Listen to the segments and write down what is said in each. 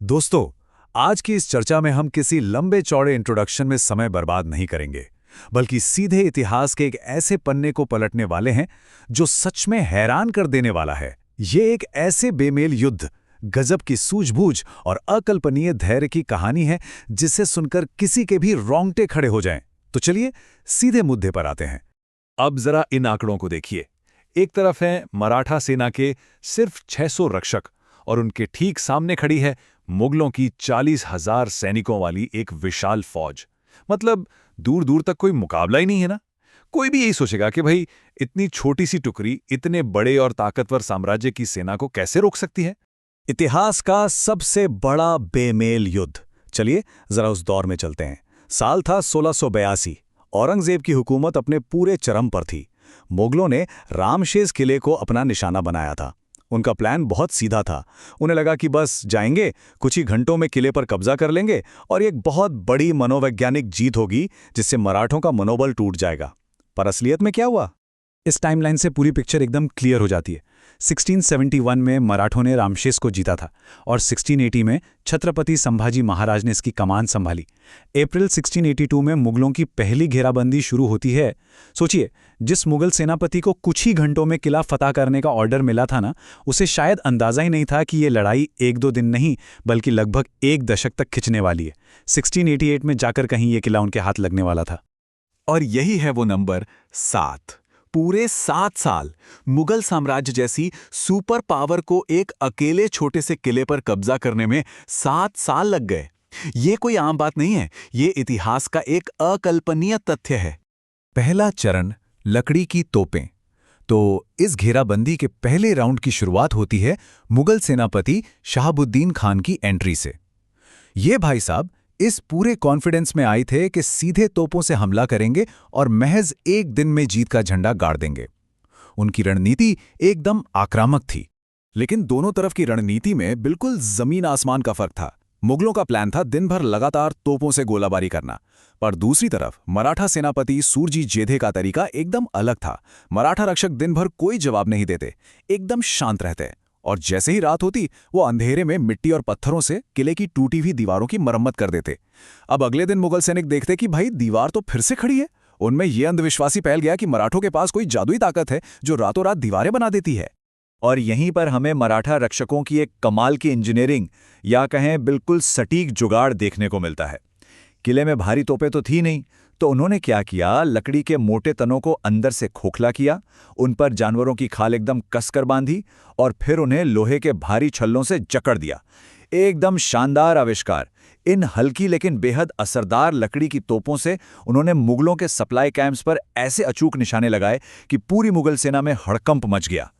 दोस्तों, आज की इस चर्चा में हम किसी लंबे चौड़े इंट्रोडक्शन में समय बर्बाद नहीं करेंगे, बल्कि सीधे इतिहास के एक ऐसे पन्ने को पलटने वाले हैं जो सच में हैरान कर देने वाला है। ये एक ऐसे बेमेल युद्ध, गजब की सूझबूझ और अकल्पनीय धैर्य की कहानी है जिसे सुनकर किसी के भी रोंगटे खड़े हो जाएं। तो चलिए सीधे मुद्दे पर आते हैं। अब जरा इन आंकड़ों को देखिए। एक तरफ है मराठा सेना के सिर्फ 600 रक्षक और उनके ठीक सामने खड़ी है मुगलों की 40,000 सैनिकों वाली एक विशाल फौज। मतलब दूर दूर तक कोई मुकाबला ही नहीं है ना। कोई भी यही सोचेगा कि भाई इतनी छोटी सी टुकड़ी इतने बड़े और ताकतवर साम्राज्य की सेना को कैसे रोक सकती है। इतिहास का सबसे बड़ा बेमेल युद्ध। चलिए जरा उस दौर में चलते हैं। साल था 1682। औरंगजेब की हुकूमत अपने पूरे चरम पर थी। मुगलों ने रामशेज किले को अपना निशाना बनाया था। उनका प्लान बहुत सीधा था। उन्हें लगा कि बस जाएंगे, कुछ ही घंटों में किले पर कब्जा कर लेंगे और एक बहुत बड़ी मनोवैज्ञानिक जीत होगी जिससे मराठों का मनोबल टूट जाएगा। पर असलियत में क्या हुआ? इस टाइमलाइन से पूरी पिक्चर एकदम क्लियर हो जाती है। 1671 में मराठों ने रामशेज को जीता था और 1680 में छत्रपति संभाजी महाराज ने इसकी कमान संभाली। अप्रैल 1682 में मुगलों की पहली घेराबंदी शुरू होती है। सोचिए, जिस मुगल सेनापति को कुछ ही घंटों में किला फतह करने का ऑर्डर मिला था ना, उसे शायद अंदाजा ही नहीं था कि ये लड़ाई 1-2 दिन नहीं बल्कि लगभग 1 दशक तक खिंचने वाली है। 1688 में जाकर कहीं ये किला उनके हाथ लगने वाला था। और यही है वो नंबर 7। पूरे 7 साल मुगल साम्राज्य जैसी सुपर पावर को एक अकेले छोटे से किले पर कब्जा करने में 7 साल लग गए। ये कोई आम बात नहीं है, ये इतिहास का एक अकल्पनीय तथ्य है। पहला चरण, लकड़ी की तोपें। तो इस घेराबंदी के पहले राउंड की शुरुआत होती है मुगल सेनापति शहाबुद्दीन खान की एंट्री से। ये भाई साहब इस पूरे कॉन्फिडेंस में आए थे कि सीधे तोपों से हमला करेंगे और महज 1 दिन में जीत का झंडा गाड़ देंगे। उनकी रणनीति एकदम आक्रामक थी। लेकिन दोनों तरफ की रणनीति में बिल्कुल जमीन आसमान का फर्क था। मुगलों का प्लान था दिन भर लगातार तोपों से गोलाबारी करना, पर दूसरी तरफ मराठा सेनापति सूरजी जेधे का तरीका एकदम अलग था। मराठा रक्षक दिन भर कोई जवाब नहीं देते, एकदम शांत रहते, और जैसे ही रात होती वो अंधेरे में मिट्टी और पत्थरों से किले की टूटी हुई दीवारों की मरम्मत कर देते। अब अगले दिन मुगल सैनिक देखते कि भाई दीवार तो फिर से खड़ी है। उनमें यह अंधविश्वासी फैल गया कि मराठों के पास कोई जादुई ताकत है जो रातों रात दीवारें बना देती है। और यहीं पर हमें मराठा रक्षकों की एक कमाल की इंजीनियरिंग या कहें बिल्कुल सटीक जुगाड़ देखने को मिलता है। किले में भारी तोपें तो थी नहीं, तो उन्होंने क्या किया, लकड़ी के मोटे तनों को अंदर से खोखला किया, उन पर जानवरों की खाल एकदम कसकर बांधी और फिर उन्हें लोहे के भारी छल्लों से जकड़ दिया। एकदम शानदार आविष्कार। इन हल्की लेकिन बेहद असरदार लकड़ी की तोपों से उन्होंने मुगलों के सप्लाई कैंप्स पर ऐसे अचूक निशाने लगाए कि पूरी मुगल सेना में हड़कंप मच गया।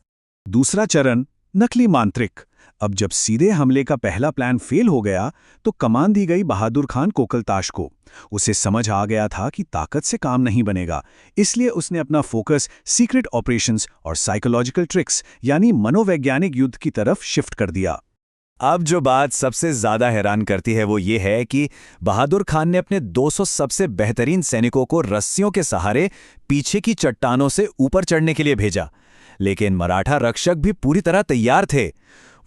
दूसरा चरण, नकली मांत्रिक। अब जब सीधे हमले का पहला प्लान फेल हो गया तो कमान दी गई बहादुर खान कोकलताश को। उसे समझ आ गया था कि ताकत से काम नहीं बनेगा, इसलिए उसने अपना फोकस सीक्रेट ऑपरेशंस और साइकोलॉजिकल ट्रिक्स यानी मनोवैज्ञानिक युद्ध की तरफ शिफ्ट कर दिया। अब जो बात सबसे ज्यादा हैरान करती है वो ये है कि बहादुर खान ने अपने 200 सबसे बेहतरीन सैनिकों को रस्सियों के सहारे पीछे की चट्टानों से ऊपर चढ़ने के लिए भेजा। लेकिन मराठा रक्षक भी पूरी तरह तैयार थे।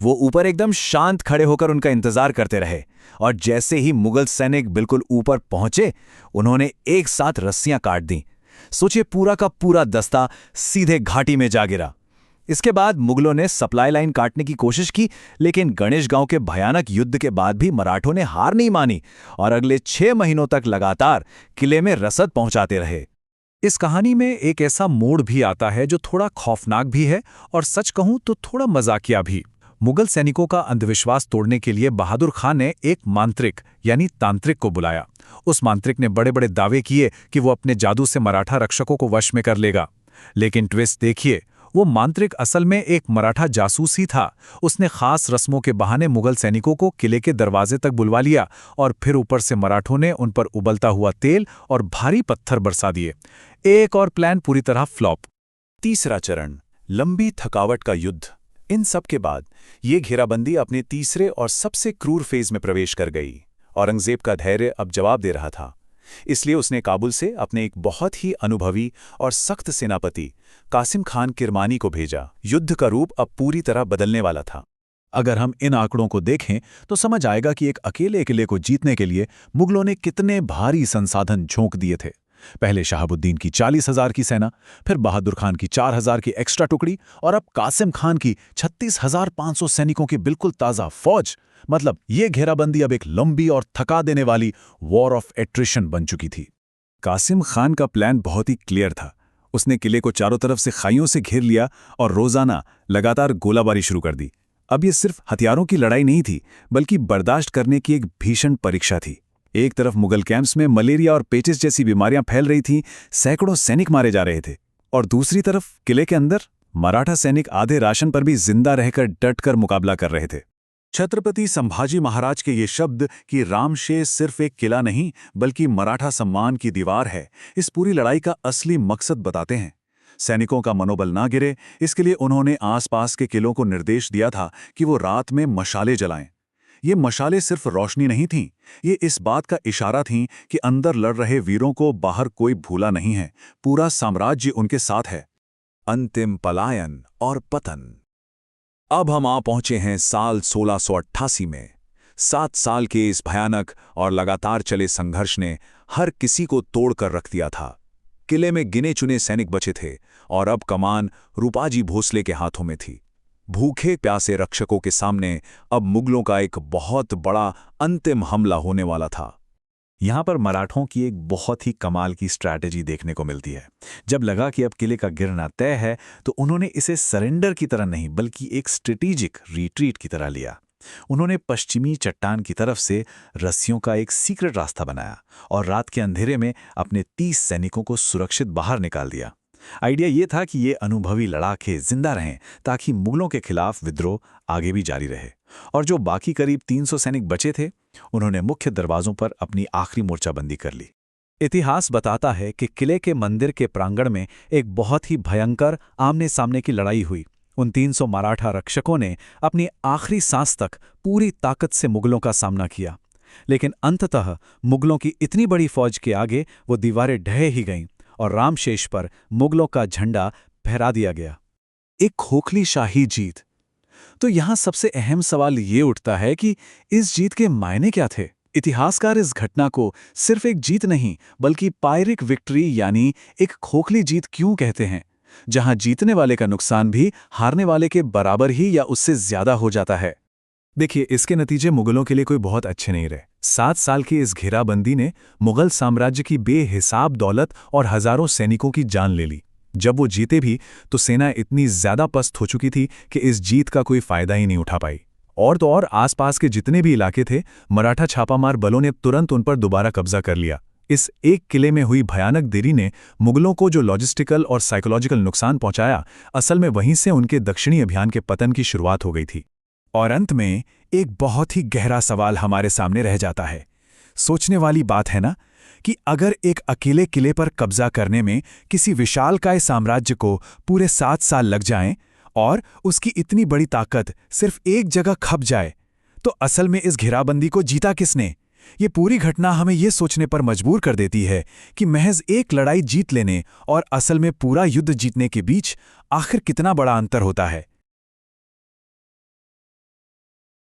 वो ऊपर एकदम शांत खड़े होकर उनका इंतजार करते रहे, और जैसे ही मुगल सैनिक बिल्कुल ऊपर पहुंचे उन्होंने एक साथ रस्सियां काट दी। सोचिए, पूरा का पूरा दस्ता सीधे घाटी में जा गिरा। इसके बाद मुगलों ने सप्लाई लाइन काटने की कोशिश की, लेकिन गणेशगांव के भयानक युद्ध के बाद भी मराठों ने हार नहीं मानी और अगले 6 महीनों तक लगातार किले में रसद पहुंचाते रहे। इस कहानी में एक ऐसा मोड़ भी आता है जो थोड़ा खौफनाक भी है और सच कहूं तो थोड़ा मजाकिया भी। मुगल सैनिकों का अंधविश्वास तोड़ने के लिए बहादुर खान ने एक मांत्रिक यानी तांत्रिक को बुलाया। उस मांत्रिक ने बड़े बड़े दावे किए कि वो अपने जादू से मराठा रक्षकों को वश में कर लेगा। लेकिन ट्विस्ट देखिए, वो मांत्रिक असल में एक मराठा जासूस ही था। उसने खास रस्मों के बहाने मुगल सैनिकों को किले के दरवाजे तक बुलवा लिया और फिर ऊपर से मराठों ने उन पर उबलता हुआ तेल और भारी पत्थर बरसा दिए। एक और प्लान पूरी तरह फ्लॉप। तीसरा चरण, लंबी थकावट का युद्ध। इन सब के बाद ये घेराबंदी अपने तीसरे और सबसे क्रूर फेज में प्रवेश कर गई। औरंगजेब का धैर्य अब जवाब दे रहा था, इसलिए उसने काबुल से अपने एक बहुत ही अनुभवी और सख्त सेनापति कासिम खान किरमानी को भेजा। युद्ध का रूप अब पूरी तरह बदलने वाला था। अगर हम इन आंकड़ों को देखें तो समझ आएगा कि एक अकेले किले को जीतने के लिए मुगलों ने कितने भारी संसाधन झोंक दिए थे। पहले शहाबुद्दीन की 40,000 की सेना, फिर बहादुर खान की 4,000 की एक्स्ट्रा टुकड़ी और अब कासिम खान की 36,500 सैनिकों की बिल्कुल ताज़ा फौज। मतलब ये घेराबंदी अब एक लंबी और थका देने वाली वॉर ऑफ एट्रिशन बन चुकी थी। कासिम खान का प्लान बहुत ही क्लियर था। उसने किले को चारों तरफ से खाइयों से घेर लिया और रोजाना लगातार गोलाबारी शुरू कर दी। अब ये सिर्फ हथियारों की लड़ाई नहीं थी, बल्कि बर्दाश्त करने की एक भीषण परीक्षा थी। एक तरफ मुगल कैंप्स में मलेरिया और पेचिस जैसी बीमारियां फैल रही थीं, सैकड़ों सैनिक मारे जा रहे थे, और दूसरी तरफ किले के अंदर मराठा सैनिक आधे राशन पर भी जिंदा रहकर डटकर मुकाबला कर रहे थे। छत्रपति संभाजी महाराज के ये शब्द कि रामशेष सिर्फ एक किला नहीं बल्कि मराठा सम्मान की दीवार है, इस पूरी लड़ाई का असली मकसद बताते हैं। सैनिकों का मनोबल ना गिरे, इसके लिए उन्होंने आसपास के किलों को निर्देश दिया था कि वो रात में मशाले जलाएं। ये मशाले सिर्फ रोशनी नहीं थीं, ये इस बात का इशारा थीं कि अंदर लड़ रहे वीरों को बाहर कोई भूला नहीं है, पूरा साम्राज्य उनके साथ है। अंतिम पलायन और पतन। अब हम आ पहुंचे हैं साल 1688 में। 7 साल के इस भयानक और लगातार चले संघर्ष ने हर किसी को तोड़कर रख दिया था। किले में गिने चुने सैनिक बचे थे और अब कमान रूपाजी भोसले के हाथों में थी। भूखे प्यासे रक्षकों के सामने अब मुगलों का एक बहुत बड़ा अंतिम हमला होने वाला था। यहाँ पर मराठों की एक बहुत ही कमाल की स्ट्रैटेजी देखने को मिलती है। जब लगा कि अब किले का गिरना तय है तो उन्होंने इसे सरेंडर की तरह नहीं बल्कि एक स्ट्रेटेजिक रिट्रीट की तरह लिया। उन्होंने पश्चिमी चट्टान की तरफ से रस्सियों का एक सीक्रेट रास्ता बनाया और रात के अंधेरे में अपने 30 सैनिकों को सुरक्षित बाहर निकाल दिया। आइडिया ये था कि ये अनुभवी लड़ाके जिंदा रहें ताकि मुगलों के खिलाफ विद्रोह आगे भी जारी रहे। और जो बाकी करीब 300 सैनिक बचे थे, उन्होंने मुख्य दरवाजों पर अपनी आखिरी मोर्चाबंदी कर ली। इतिहास बताता है कि किले के मंदिर के प्रांगण में एक बहुत ही भयंकर आमने सामने की लड़ाई हुई। उन 300 मराठा रक्षकों ने अपनी आखिरी सांस तक पूरी ताकत से मुगलों का सामना किया, लेकिन अंततः मुगलों की इतनी बड़ी फौज के आगे वो दीवारें ढह ही गईं और रामशेष पर मुगलों का झंडा फहरा दिया गया। एक खोखली शाही जीत। तो यहां सबसे अहम सवाल ये उठता है कि इस जीत के मायने क्या थे? इतिहासकार इस घटना को सिर्फ एक जीत नहीं बल्कि पायरिक विक्ट्री यानी एक खोखली जीत क्यों कहते हैं, जहां जीतने वाले का नुकसान भी हारने वाले के बराबर ही या उससे ज्यादा हो जाता है? देखिए, इसके नतीजे मुगलों के लिए कोई बहुत अच्छे नहीं रहे। 7 साल की इस घेराबंदी ने मुगल साम्राज्य की बेहिसाब दौलत और हजारों सैनिकों की जान ले ली। जब वो जीते भी तो सेना इतनी ज्यादा पस्त हो चुकी थी कि इस जीत का कोई फायदा ही नहीं उठा पाई। और तो और आसपास के जितने भी इलाके थे, मराठा छापामार बलों ने तुरंत उन पर दोबारा कब्जा कर लिया। इस एक किले में हुई भयानक देरी ने मुगलों को जो लॉजिस्टिकल और साइकोलॉजिकल नुकसान पहुंचाया, असल में वहीं से उनके दक्षिणी अभियान के पतन की शुरुआत हो गई थी। और अंत में एक बहुत ही गहरा सवाल हमारे सामने रह जाता है। सोचने वाली बात है ना कि अगर एक अकेले किले पर कब्जा करने में किसी विशालकाय साम्राज्य को पूरे 7 साल लग जाएं और उसकी इतनी बड़ी ताकत सिर्फ एक जगह खप जाए, तो असल में इस घेराबंदी को जीता किसने? ये पूरी घटना हमें ये सोचने पर मजबूर कर देती है कि महज एक लड़ाई जीत लेने और असल में पूरा युद्ध जीतने के बीच आखिर कितना बड़ा अंतर होता है।